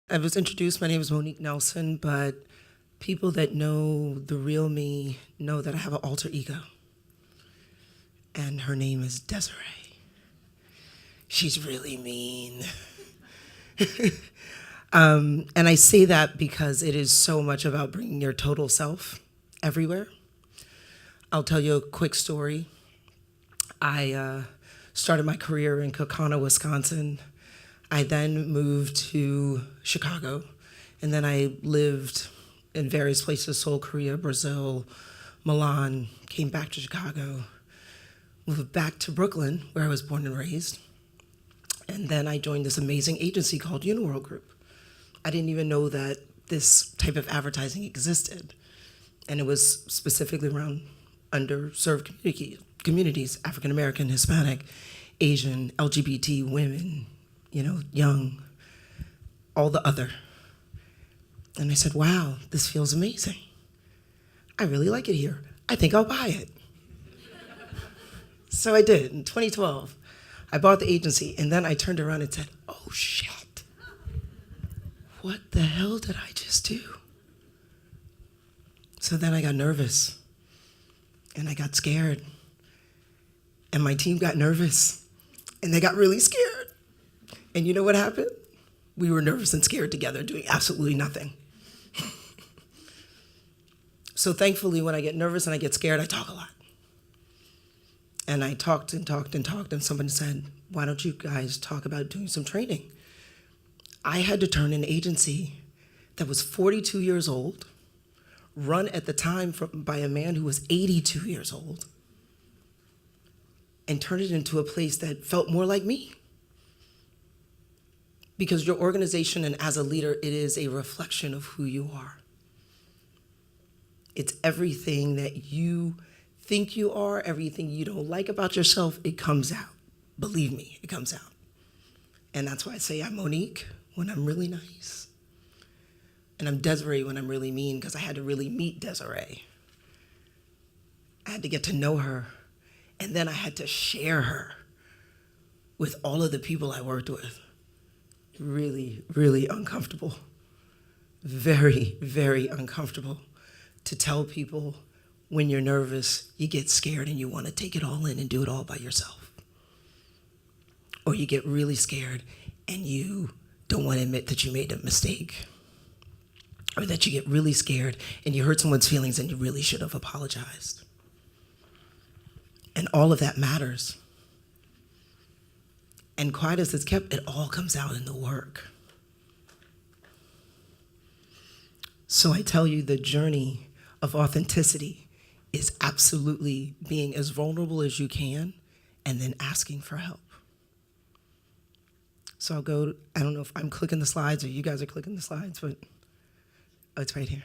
I was introduced, my name is Monique Nelson, but people that know the real me know that I have an alter ego. And her name is Desiree. She's really mean. And I say that because it is so much about bringing your total self everywhere. I'll tell you a quick story. I started my career in Kaukauna, Wisconsin. I then moved to Chicago, and then I lived in various places, Seoul, Korea, Brazil, Milan, came back to Chicago, moved back to Brooklyn, where I was born and raised, and then I joined this amazing agency called Uniworld Group. I didn't even know that this type of advertising existed, and it was specifically around underserved communities, African American, Hispanic, Asian, LGBT, women, young, all the other. And I said, wow, this feels amazing. I really like it here. I think I'll buy it. So I did. In 2012, I bought the agency, and then I turned around and said, oh shit, what the hell did I just do? So then I got nervous, and I got scared, and my team got nervous, and they got really scared. And you know what happened? We were nervous and scared together, doing absolutely nothing. So thankfully, when I get nervous and I get scared, I talk a lot. And I talked and talked and talked, and someone said, why don't you guys talk about doing some training? I had to turn an agency that was 42 years old, run at the time by a man who was 82 years old, and turn it into a place that felt more like me. Because your organization, and as a leader, it is a reflection of who you are. It's everything that you think you are, everything you don't like about yourself, it comes out. Believe me, it comes out. And that's why I say I'm Monique when I'm really nice. And I'm Desiree when I'm really mean, because I had to really meet Desiree. I had to get to know her, and then I had to share her with all of the people I worked with. Really, really uncomfortable. Very, very uncomfortable to tell people when you're nervous, you get scared and you want to take it all in and do it all by yourself. Or you get really scared and you don't want to admit that you made a mistake. Or that you get really scared and you hurt someone's feelings and you really should have apologized. And all of that matters. And quiet as it's kept, it all comes out in the work. So I tell you, the journey of authenticity is absolutely being as vulnerable as you can and then asking for help. So I'll go, I don't know if I'm clicking the slides or you guys are clicking the slides, but it's right here.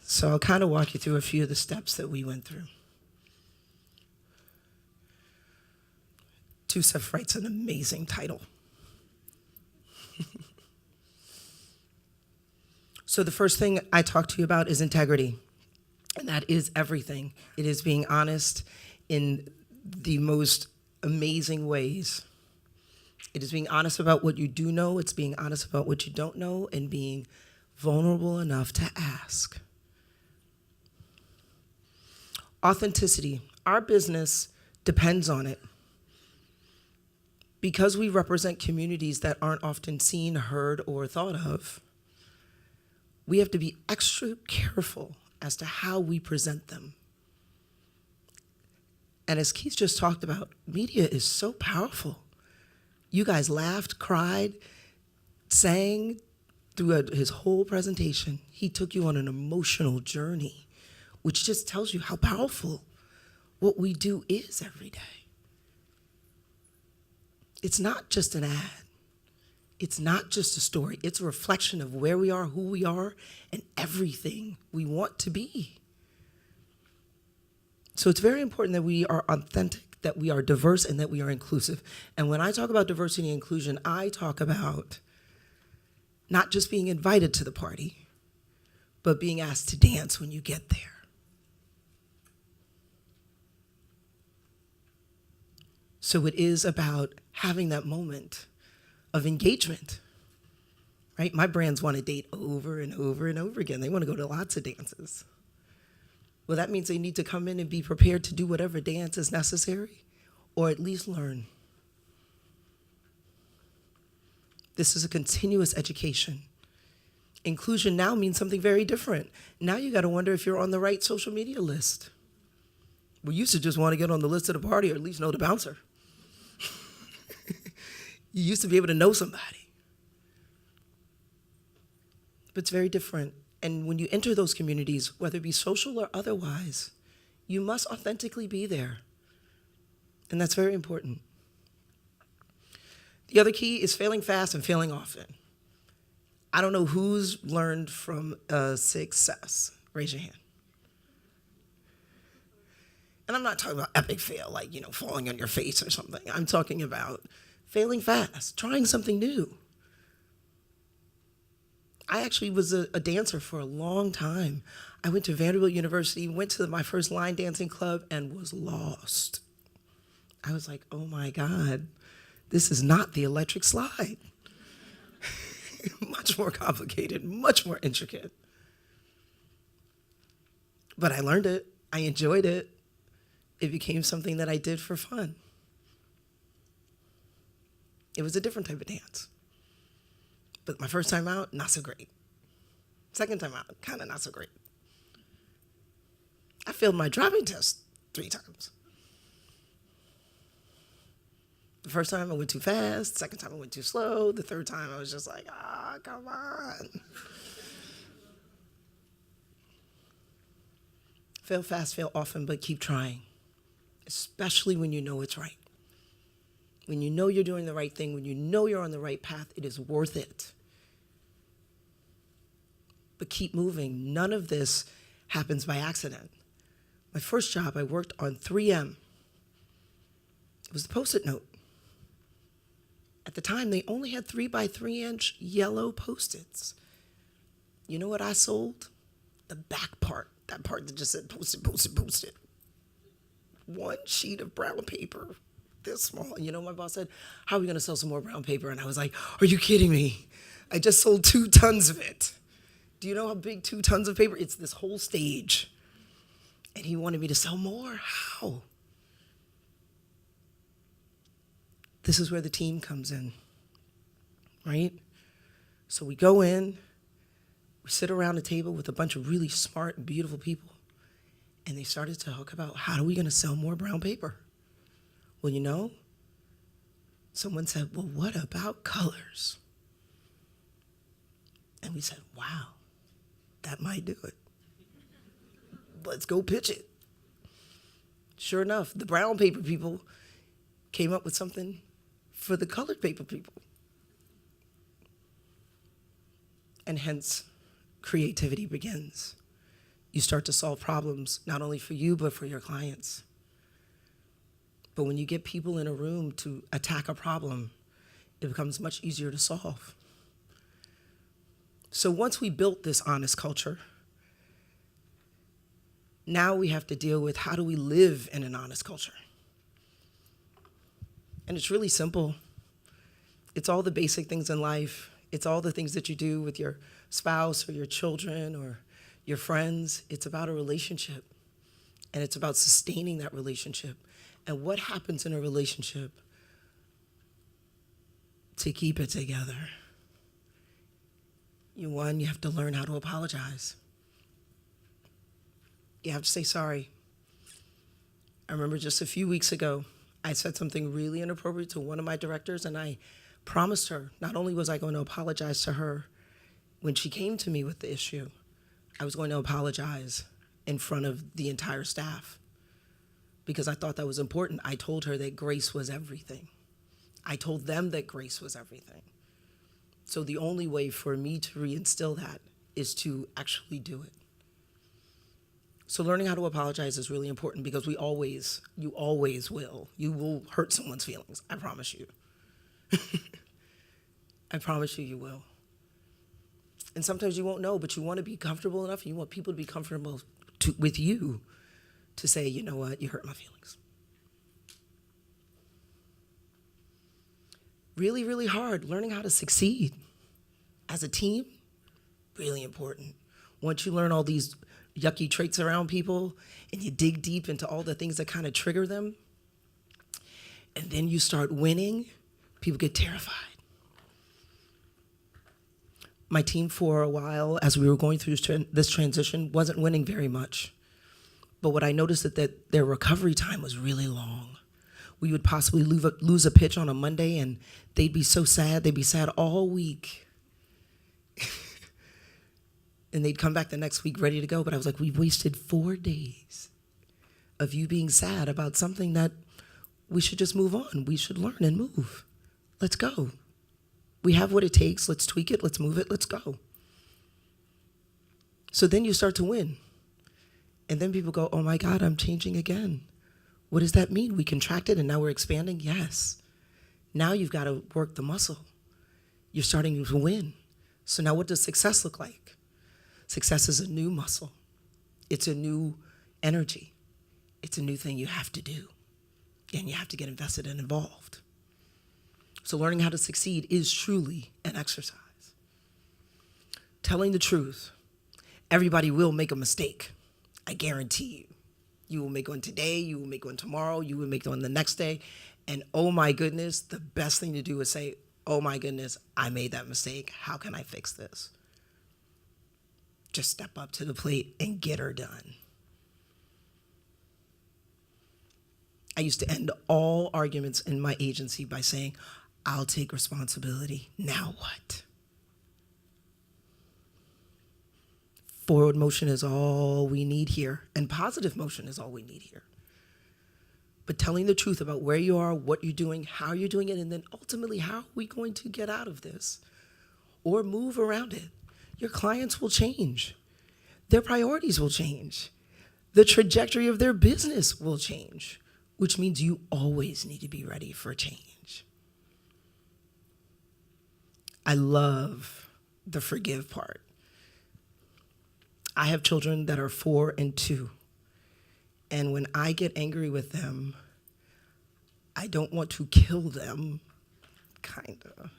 So I'll kind of walk you through a few of the steps that we went through. Tusef writes an amazing title. So the first thing I talk to you about is integrity, and that is everything. It is being honest in the most amazing ways. It is being honest about what you do know, it's being honest about what you don't know, and being vulnerable enough to ask. Authenticity, our business depends on it. Because we represent communities that aren't often seen, heard, or thought of, we have to be extra careful as to how we present them. And as Keith just talked about, media is so powerful. You guys laughed, cried, sang through his whole presentation. He took you on an emotional journey, which just tells you how powerful what we do is every day. It's not just an ad. It's not just a story. It's a reflection of where we are, who we are, and everything we want to be. So it's very important that we are authentic, that we are diverse, and that we are inclusive. And when I talk about diversity and inclusion, I talk about not just being invited to the party, but being asked to dance when you get there. So it is about having that moment of engagement. right? My brands want to date over and over and over again. They want to go to lots of dances. Well, that means they need to come in and be prepared to do whatever dance is necessary, or at least learn. This is a continuous education. Inclusion now means something very different. Now you got to wonder if you're on the right social media list. We used to just want to get on the list of the party, or at least know the bouncer. You used to be able to know somebody. But it's very different. And when you enter those communities, whether it be social or otherwise, you must authentically be there. And that's very important. The other key is failing fast and failing often. I don't know who's learned from success. Raise your hand. And I'm not talking about epic fail, like, falling on your face or something. I'm talking about failing fast, trying something new. I actually was a dancer for a long time. I went to Vanderbilt University, went to my first line dancing club, and was lost. I was like, oh my God, this is not the electric slide. Much more complicated, much more intricate. But I learned it, I enjoyed it. It became something that I did for fun. It was a different type of dance. But my first time out, not so great. Second time out, kind of not so great. I failed my driving test 3 times. The first time I went too fast, second time I went too slow, the third time I was just like, come on. Fail fast, fail often, but keep trying, especially when you know it's right. When you know you're doing the right thing, when you know you're on the right path, it is worth it. But keep moving. None of this happens by accident. My first job, I worked on 3M. It was the Post-it note. At the time, they only had 3x3-inch yellow Post-its. You know what I sold? The back part, that part that just said Post-it, Post-it, Post-it. 1 sheet of brown paper, this small. And you know what my boss said? How are we going to sell some more brown paper? And I was like, are you kidding me? I just sold 2 tons of it. Do you know how big 2 tons of paper? It's this whole stage. And he wanted me to sell more. How? This is where the team comes in, right? So we go in, we sit around a table with a bunch of really smart and beautiful people, and they started to talk about, how are we gonna sell more brown paper? Well, someone said, well, what about colors? And we said, wow, that might do it. Let's go pitch it. Sure enough, the brown paper people came up with something for the colored paper people. And hence, creativity begins. You start to solve problems, not only for you, but for your clients. But when you get people in a room to attack a problem, it becomes much easier to solve. So once we built this honest culture, now we have to deal with, how do we live in an honest culture? And it's really simple. It's all the basic things in life. It's all the things that you do with your spouse or your children or your friends. It's about a relationship, and it's about sustaining that relationship. And what happens in a relationship to keep it together? You have to learn how to apologize. You have to say sorry. I remember just a few weeks ago, I said something really inappropriate to one of my directors, and I promised her, not only was I going to apologize to her when she came to me with the issue, I was going to apologize in front of the entire staff, because I thought that was important. I told her that grace was everything. I told them that grace was everything. So the only way for me to reinstill that is to actually do it. So learning how to apologize is really important, because you always will. You will hurt someone's feelings, I promise you. I promise you will. And sometimes you won't know, but you want to be comfortable enough, and you want people to be comfortable with you to say, you know what, you hurt my feelings. Really, really hard, learning how to succeed. As a team, really important. Once you learn all these yucky traits around people and you dig deep into all the things that kind of trigger them, and then you start winning, people get terrified. My team for a while, as we were going through this transition, wasn't winning very much. But what I noticed is that their recovery time was really long. We would possibly lose a pitch on a Monday, and they'd be so sad. They'd be sad all week. And they'd come back the next week ready to go. But I was like, we've wasted 4 days of you being sad about something that we should just move on. We should learn and move. Let's go. We have what it takes. Let's tweak it. Let's move it. Let's go. So then you start to win. And then people go, oh my God, I'm changing again. What does that mean? We contracted and now we're expanding? Yes. Now you've got to work the muscle. You're starting to win. So now what does success look like? Success is a new muscle. It's a new energy. It's a new thing you have to do. And you have to get invested and involved. So learning how to succeed is truly an exercise. Telling the truth. Everybody will make a mistake. I guarantee you. You will make one today, you will make one tomorrow, you will make one the next day. And oh my goodness, the best thing to do is say, oh my goodness, I made that mistake. How can I fix this? Just step up to the plate and get her done. I used to end all arguments in my agency by saying, I'll take responsibility. Now what? Forward motion is all we need here, and positive motion is all we need here. But telling the truth about where you are, what you're doing, how you're doing it, and then ultimately, how are we going to get out of this or move around it? Your clients will change. Their priorities will change. The trajectory of their business will change, which means you always need to be ready for change. I love the forgive part. I have children that are 4 and 2. And when I get angry with them, I don't want to kill them, kinda.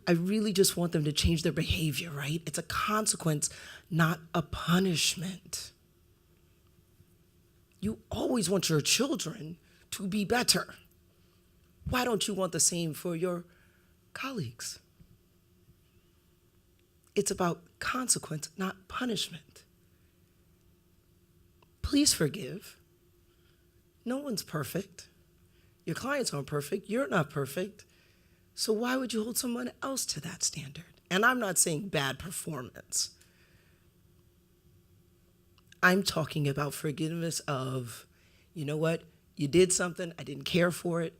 I really just want them to change their behavior, right? It's a consequence, not a punishment. You always want your children to be better. Why don't you want the same for your colleagues? It's about consequence, not punishment. Please forgive. No one's perfect. Your clients aren't perfect. You're not perfect. So why would you hold someone else to that standard? And I'm not saying bad performance. I'm talking about forgiveness of, you know what? You did something. I didn't care for it.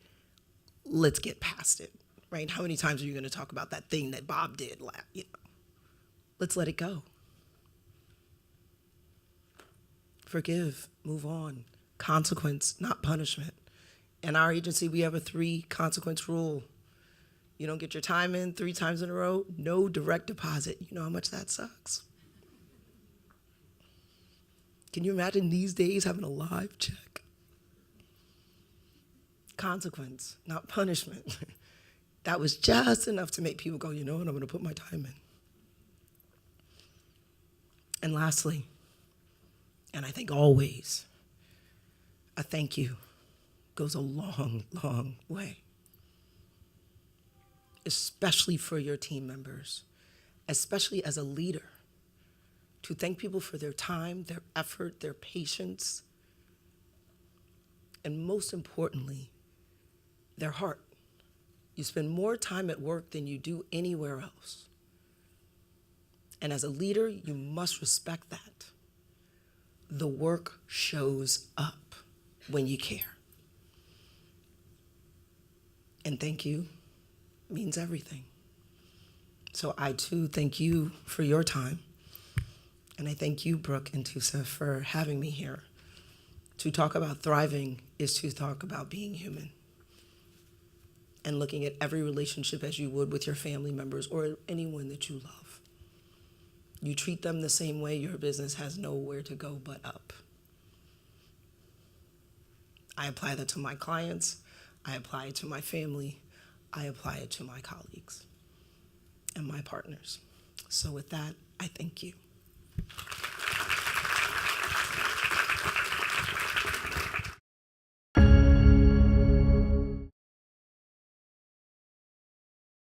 Let's get past it, right? How many times are you going to talk about that thing that Bob did? Let's let it go. Forgive, move on. Consequence, not punishment. In our agency, we have a 3 consequence rule. You don't get your time in 3 times in a row, no direct deposit. You know how much that sucks? Can you imagine these days having a live check? Consequence, not punishment. That was just enough to make people go, you know what, I'm going to put my time in. And lastly, and I think always, a thank you goes a long, long way. Especially for your team members, especially as a leader, to thank people for their time, their effort, their patience, and most importantly, their heart. You spend more time at work than you do anywhere else. And as a leader, you must respect that. The work shows up when you care. And thank you means everything. So I too thank you for your time. And I thank you, Brooke and Tusa, for having me here. To talk about thriving is to talk about being human and looking at every relationship as you would with your family members or anyone that you love. You treat them the same way, your business has nowhere to go but up. I apply that to my clients. I apply it to my family. I apply it to my colleagues. and my partners. So with that, I thank you.